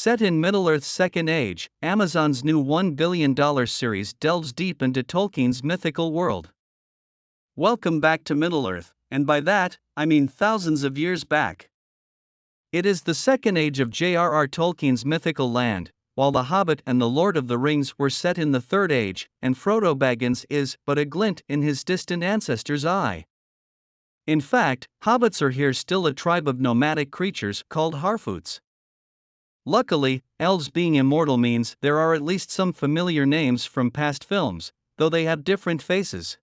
Set in Middle-earth's Second Age, Amazon's new $1 billion series delves deep into Tolkien's mythical world. Welcome back to Middle-earth, and by that, I mean thousands of years back. It is the Second Age of J.R.R. Tolkien's mythical land, while The Hobbit and The Lord of the Rings were set in the Third Age, and Frodo Baggins is but a glint in his distant ancestor's eye. In fact, hobbits are here still a tribe of nomadic creatures called Harfoots. Luckily, elves being immortal means there are at least some familiar names from past films, though they have different faces.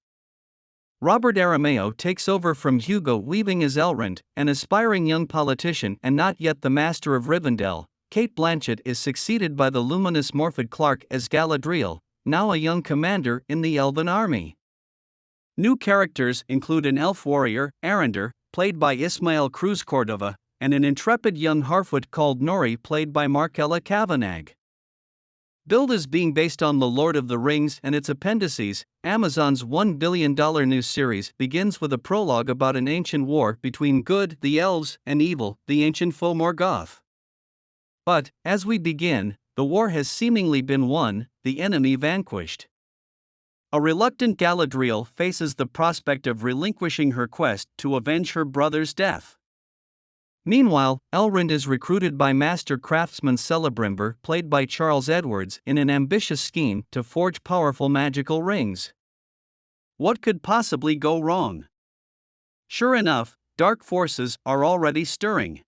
Robert Aramayo takes over from Hugo Weaving as Elrond, an aspiring young politician and not yet the master of Rivendell. Cate Blanchett is succeeded by the luminous Morfydd Clark as Galadriel, now a young commander in the Elven army. New characters include an elf warrior, Arandor, played by Ismael Cruz Córdova, and an intrepid young Harfoot called Nori, played by Markella Kavenagh. Billed as being based on The Lord of the Rings and its appendices, Amazon's $1 billion new series begins with a prologue about an ancient war between good, the elves, and evil, the ancient foe Morgoth. But, as we begin, the war has seemingly been won, the enemy vanquished. A reluctant Galadriel faces the prospect of relinquishing her quest to avenge her brother's death. Meanwhile, Elrond is recruited by master craftsman Celebrimbor, played by Charles Edwards, in an ambitious scheme to forge powerful magical rings. What could possibly go wrong? Sure enough, dark forces are already stirring.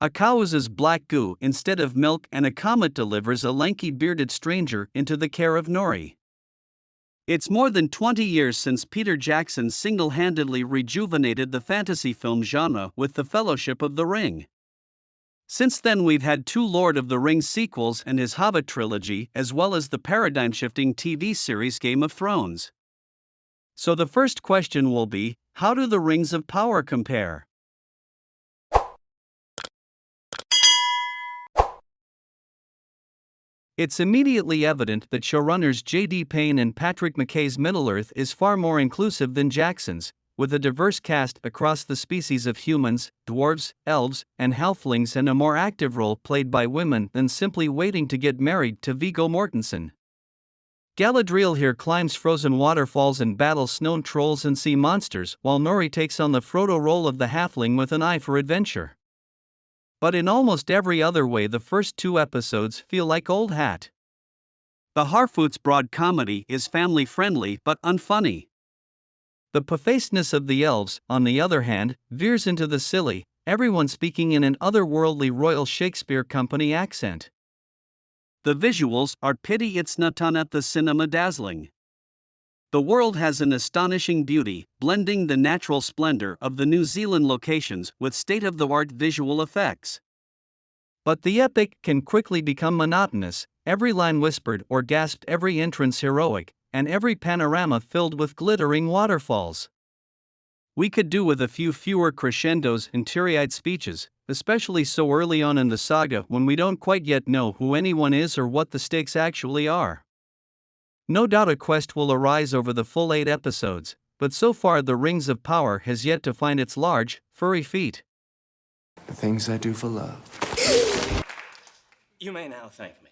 A cow uses black goo instead of milk, and a comet delivers a lanky bearded stranger into the care of Nori. It's more than 20 years since Peter Jackson single-handedly rejuvenated the fantasy film genre with The Fellowship of the Ring. Since then we've had 2 Lord of the Rings sequels and his Hobbit trilogy, as well as the paradigm-shifting TV series Game of Thrones. So the first question will be, how do the Rings of Power compare? It's immediately evident that showrunners J.D. Payne and Patrick McKay's Middle-earth is far more inclusive than Jackson's, with a diverse cast across the species of humans, dwarves, elves, and halflings, and a more active role played by women than simply waiting to get married to Viggo Mortensen. Galadriel here climbs frozen waterfalls and battles snow trolls and sea monsters, while Nori takes on the Frodo role of the halfling with an eye for adventure. But in almost every other way the first 2 episodes feel like old hat. The Harfoots' broad comedy is family-friendly but unfunny. The puffacedness of the elves, on the other hand, veers into the silly, everyone speaking in an otherworldly Royal Shakespeare Company accent. The visuals are pity it's not on at the cinema dazzling. The world has an astonishing beauty, blending the natural splendor of the New Zealand locations with state-of-the-art visual effects. But the epic can quickly become monotonous, every line whispered or gasped, every entrance heroic, and every panorama filled with glittering waterfalls. We could do with a few fewer crescendos and teary-eyed speeches, especially so early on in the saga when we don't quite yet know who anyone is or what the stakes actually are. No doubt a quest will arise over the full 8 episodes, but so far the Rings of Power has yet to find its large, furry feet. The things I do for love. You may now thank me.